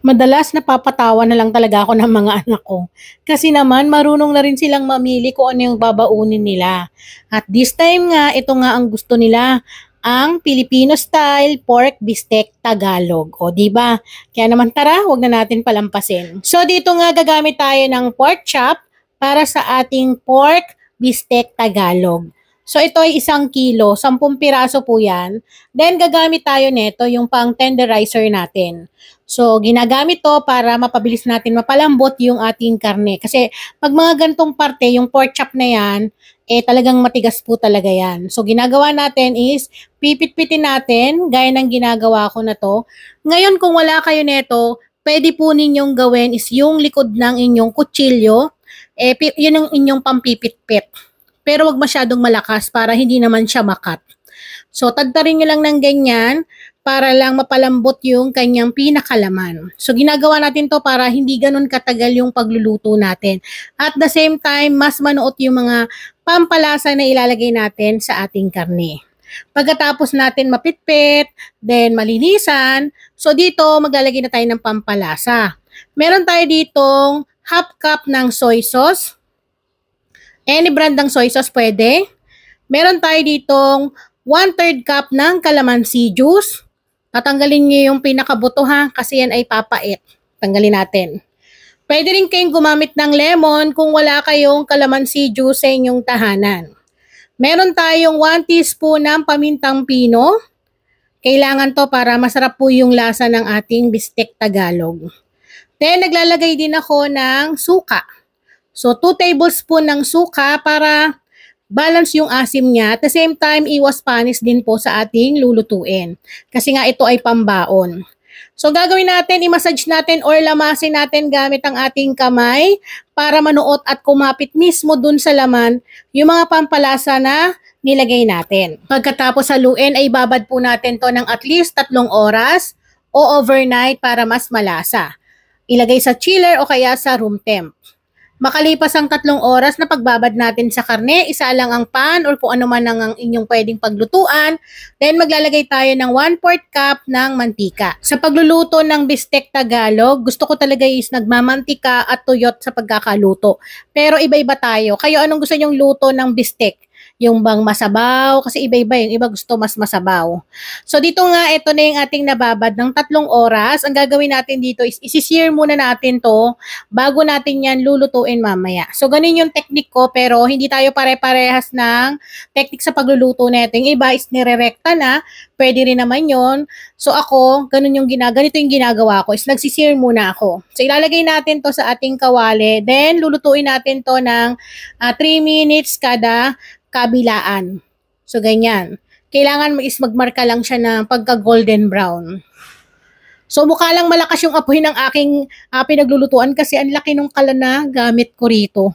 Madalas napapatawa na lang talaga ako ng mga anak ko. Kasi naman marunong na rin silang mamili kung ano yung babaunin nila. At this time nga, ito nga ang gusto nila, ang Filipino style pork bistec Tagalog. O di ba? Kaya naman tara, wag na natin palampasin. So dito nga gagamit tayo ng pork chop para sa ating pork bistec Tagalog. So ito ay 1 kilo, 10 piraso po yan. Then gagamit tayo nito yung pang tenderizer natin. So, ginagamit to para mapabilis natin mapalambot yung ating karne. Kasi pag mga gantong parte, yung pork chop na yan, talagang matigas po talaga yan. So, ginagawa natin is, pipit-pitin natin, gaya ng ginagawa ko na to. Ngayon, kung wala kayo neto, pwede po ninyong gawin is yung likod ng inyong kutsilyo, yun ang inyong pampipit-pit. Pero wag masyadong malakas para hindi naman siya makat. So, tadtarin nyo lang ng ganyan para lang mapalambot yung kanyang pinakalaman. So, ginagawa natin to para hindi ganun katagal yung pagluluto natin. At the same time, mas manuot yung mga pampalasa na ilalagay natin sa ating karne. Pagkatapos natin mapitpit, then malinisan, so dito maglalagay na tayo ng pampalasa. Meron tayo ditong half cup ng soy sauce. Any brand ng soy sauce pwede. Meron tayo ditong 1/3 cup ng calamansi juice. Tatanggalin niyo yung pinakabuto ha, kasi yan ay papait. Tanggalin natin. Pwede rin kayong gumamit ng lemon kung wala kayong calamansi juice sa inyong tahanan. Meron tayong 1 teaspoon ng pamintang pino. Kailangan to para masarap po yung lasa ng ating bistec Tagalog. Then, naglalagay din ako ng suka. So, 2 tablespoon ng suka para balance yung asim niya. At the same time, iwas panis din po sa ating lulutuin. Kasi nga ito ay pambaon. So gagawin natin, i-massage natin or lamasin natin gamit ang ating kamay para manuot at kumapit mismo dun sa laman yung mga pampalasa na nilagay natin. Pagkatapos haluin ay babad po natin to ng at least 3 oras o overnight para mas malasa. Ilagay sa chiller o kaya sa room temp. Makalipas ang 3 oras na pagbabad natin sa karne, isa lang ang pan or kung ano man ang inyong pwedeng paglutuan. Then maglalagay tayo ng 1/4 cup ng mantika. Sa pagluluto ng bistec Tagalog, gusto ko talaga is nagmamantika at tuyot sa pagkakaluto. Pero iba-iba tayo. Kayo anong gusto nyong luto ng bistec? Yung bang masabaw? Kasi iba-iba yung iba gusto mas masabaw. So dito nga, ito na yung ating nababad ng 3 oras. Ang gagawin natin dito is isi-sear muna natin to bago natin yan lulutuin mamaya. So ganun yung technique ko pero hindi tayo pare-parehas ng technique sa pagluluto natin. Iba is nire-rekta na, pwede rin naman yon. So ako, ganito yung ginagawa ko is nagsisir muna ako. So ilalagay natin to sa ating kawali. Then lulutuin natin to ng 3 minutes kada kabilaan. So ganyan. Kailangan is magmarka lang siya na pagka golden brown. So mukha lang malakas yung apoy ng aking pinaglulutuan kasi ang laki nung kalan na gamit ko rito.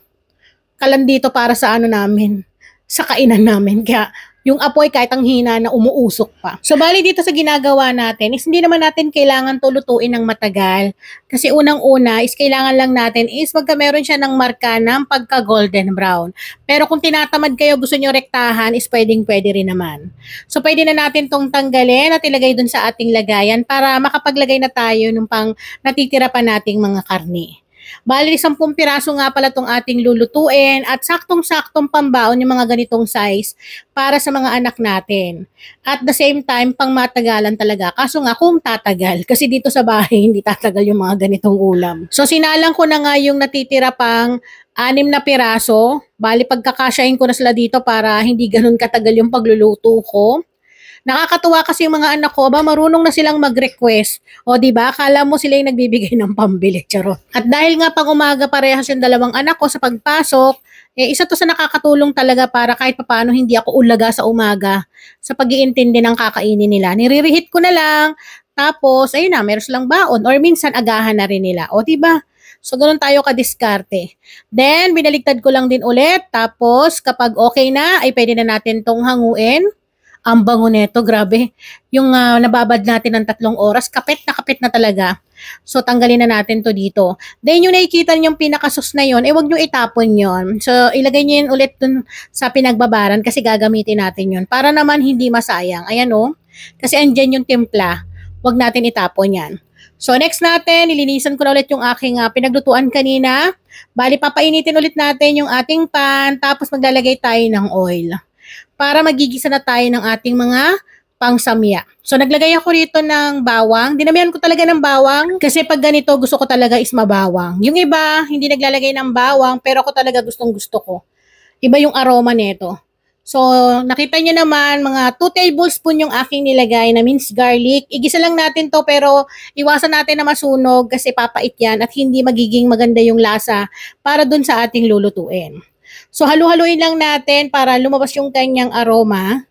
Kalan dito para sa ano namin, sa kainan namin. Kaya yung apoy kahit ang hina na umuusok pa. So bali dito sa ginagawa natin is hindi naman natin kailangan to lutuin ng matagal. Kasi unang-una is kailangan lang natin is magka meron siya ng marka ng pagka golden brown. Pero kung tinatamad kayo gusto nyo rektahan is pwede rin naman. So pwede na natin tong tanggalin at ilagay dun sa ating lagayan para makapaglagay na tayo ng pang natitira pa nating mga karne. Bali, 10 piraso nga pala itong ating lulutuin at saktong-saktong pambaon yung mga ganitong size para sa mga anak natin. At the same time, pang matagalan talaga. Kaso nga kung tatagal, kasi dito sa bahay hindi tatagal yung mga ganitong ulam. So sinalang ko na nga yung natitira pang 6 na piraso. Bali, pagkakasyahin ko na sila dito para hindi ganun katagal yung pagluluto ko. Nakakatuwa kasi yung mga anak ko, marunong na silang mag-request. O di ba? Akala mo sila yung nagbibigay ng pambili, charot. At dahil nga pang umaga parehas yung 2 anak ko sa pagpasok, isa to sa nakakatulong talaga para kahit papaano hindi ako ulaga sa umaga sa pag-iintindi ng kakainin nila. Nire-reheat ko na lang, tapos ayun na, meron silang baon or minsan agahan na rin nila. O di ba? So, ganun tayo ka-diskarte. Then, binaligtad ko lang din ulit. Tapos, kapag okay na, ay pwede na natin tong hanguin. Ang bango neto, grabe. Yung nababad natin ng 3 oras, kapit na talaga. So, tanggalin na natin to dito. Then, yung nakikita nyo yung pinakasos na yon, wag nyo itapon yon. So, ilagay nyo yun ulit dun sa pinagbabaran kasi gagamitin natin yon para naman hindi masayang. Ayan o. Kasi andyan yung timpla. Wag natin itapon yan. So next natin, nilinisan ko na ulit yung aking pinaglutuan kanina. Bali, papainitin ulit natin yung ating pan, tapos maglalagay tayo ng oil para magigisa na tayo ng ating mga pangsamya. So naglagay ako rito ng bawang. Dinamihan ko talaga ng bawang kasi pag ganito gusto ko talaga is mabawang. Yung iba, hindi naglalagay ng bawang pero ako talaga gustong gusto ko. Iba yung aroma nito. So, nakita nyo naman, mga 2 tablespoon yung aking nilagay na minced garlic. Igisa lang natin to pero iwasan natin na masunog kasi papait yan at hindi magiging maganda yung lasa para dun sa ating lulutuin. So, halu-haluin lang natin para lumabas yung kanyang aroma.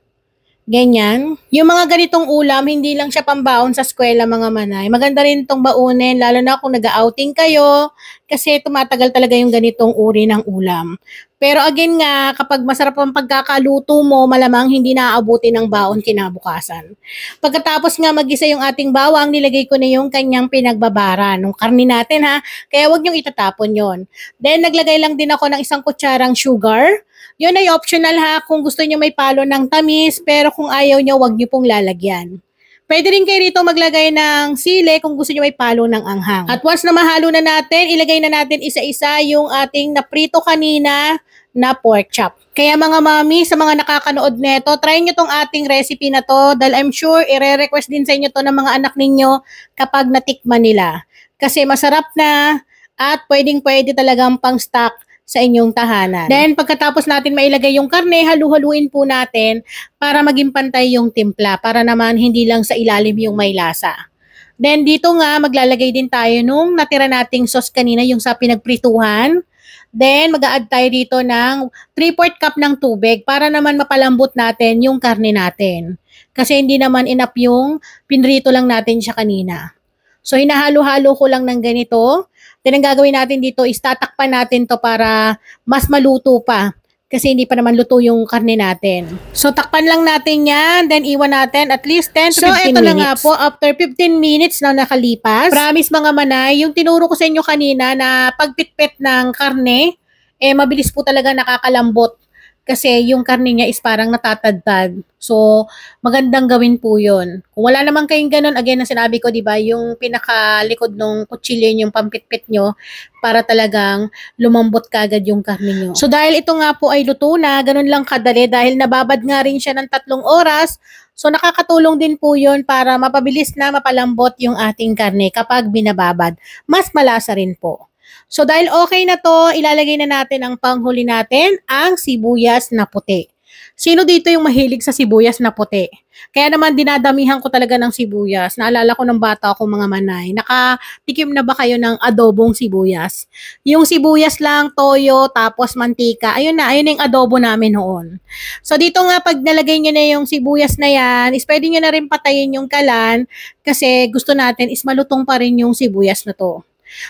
Ganyan. Yung mga ganitong ulam, hindi lang siya pambaon sa eskwela mga manay. Maganda rin itong baunin, lalo na kung nag-outing kayo, kasi tumatagal talaga yung ganitong uri ng ulam. Pero again nga, kapag masarap ang pagkakaluto mo, malamang hindi naaabuti ng baon kinabukasan. Pagkatapos nga magisa yung ating bawang, nilagay ko na yung kanyang pinagbabara, nung karni natin ha, kaya wag niyong itatapon yon. Then naglagay lang din ako ng 1 kutsarang sugar. Yun ay optional ha, kung gusto niyo may palo ng tamis, pero kung ayaw niyo, wag niyo pong lalagyan. Pwede rin kayo rito maglagay ng sili kung gusto niyo may palo ng anghang. At once na mahalo na natin, ilagay na natin isa-isa yung ating naprito kanina na pork chop. Kaya mga mami, sa mga nakakanood nito, try nyo tong ating recipe na to dahil I'm sure i-request din sa inyo to ng mga anak ninyo kapag natikman nila. Kasi masarap na at pwedeng-pwede talagang pang-stock sa inyong tahanan. Then, pagkatapos natin mailagay yung karne, halu-haluin po natin para maging pantay yung timpla, para naman hindi lang sa ilalim yung may lasa. Then, dito nga, maglalagay din tayo nung natira nating sauce kanina, yung sa pinagprituhan. Then, mag-a-add tayo dito ng 3/4 cup ng tubig para naman mapalambot natin yung karne natin. Kasi hindi naman enough yung pinrito lang natin siya kanina. So, hinahalo-halo ko lang ng ganito. Then, ang gagawin natin dito is tatakpan natin to para mas maluto pa. Kasi hindi pa naman luto yung karne natin. So, takpan lang natin yan. Then, iwan natin at least 10 to 15 minutes. So, ito na nga po. After 15 minutes na nakalipas. Promise mga manay, yung tinuro ko sa inyo kanina na pagpitpit ng karne, mabilis po talaga nakakalambot. Kasi yung karne niya is parang natatadtad. So, magandang gawin po yun. Kung wala naman kayong ganun, again, na sinabi ko, di ba, yung pinakalikod ng kutsilyo yung pampitpit nyo para talagang lumambot kagad yung karne nyo. So, dahil ito nga po ay luto na, ganun lang kadali dahil nababad nga rin siya ng 3 oras. So, nakakatulong din po yun para mapabilis na mapalambot yung ating karne kapag binababad. Mas malasa rin po. So, dahil okay na to, ilalagay na natin ang panghuli natin, ang sibuyas na puti. Sino dito yung mahilig sa sibuyas na puti? Kaya naman dinadamihan ko talaga ng sibuyas. Naalala ko ng bata ako mga manay. Nakatikim na ba kayo ng adobong sibuyas? Yung sibuyas lang, toyo, tapos mantika. Ayun na yung adobo namin noon. So dito nga pag nalagay nyo na yung sibuyas na yan, is pwede nyo na rin patayin yung kalan kasi gusto natin is malutong pa rin yung sibuyas na to.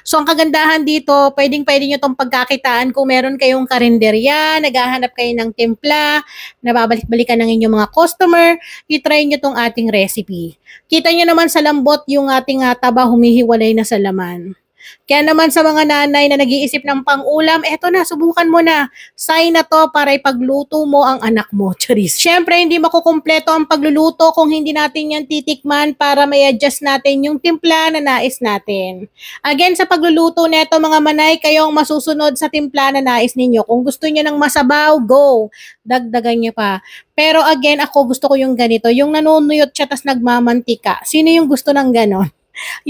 So, ang kagandahan dito, pwedeng-pwede nyo itong pagkakitaan kung meron kayong karinderya, naghahanap kayo ng timpla, nababalik-balikan ng inyong mga customer, itry nyo itong ating recipe. Kita nyo naman sa lambot yung ating taba humihiwalay na sa laman. Kaya naman sa mga nanay na nag-iisip ng pang-ulam, eto na, subukan mo na. Sign na to para ipagluto mo ang anak mo. Charis. Siyempre, hindi makukumpleto ang pagluluto kung hindi natin yan titikman para may adjust natin yung timpla na nais natin. Again, sa pagluluto neto mga manay, kayong masusunod sa timpla na nais ninyo. Kung gusto niyo ng masabaw, go. Dagdagan niyo pa. Pero again, ako gusto ko yung ganito. Yung nanunuyot siya tas nagmamantika. Sino yung gusto ng ganon?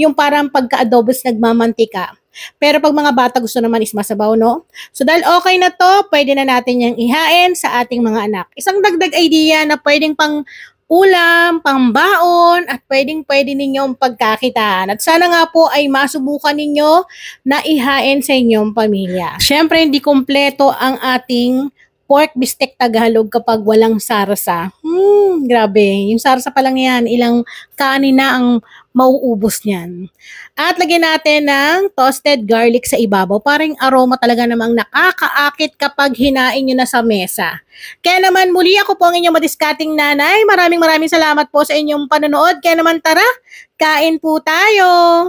Yung parang pagka-adobos nagmamantika. Pero pag mga bata gusto naman is masabaw, no? So dahil okay na to, pwede na natin yung ihain sa ating mga anak. Isang dagdag idea na pwedeng pang ulam, pangbaon, at pwedeng-pwede ninyong pagkakitaan. At sana nga po ay masubukan ninyo na ihain sa inyong pamilya. Siyempre, hindi kompleto ang ating pork bistek Tagalog kapag walang sarsa. Grabe. Yung sarsa pa lang yan, ilang kanin na ang mauubos niyan. At lagyan natin ng toasted garlic sa ibabaw. Parang aroma talaga namang nakakaakit kapag hinain nyo na sa mesa. Kaya naman muli ako po ang inyong madiskating nanay. Maraming salamat po sa inyong panonood. Kaya naman tara, kain po tayo!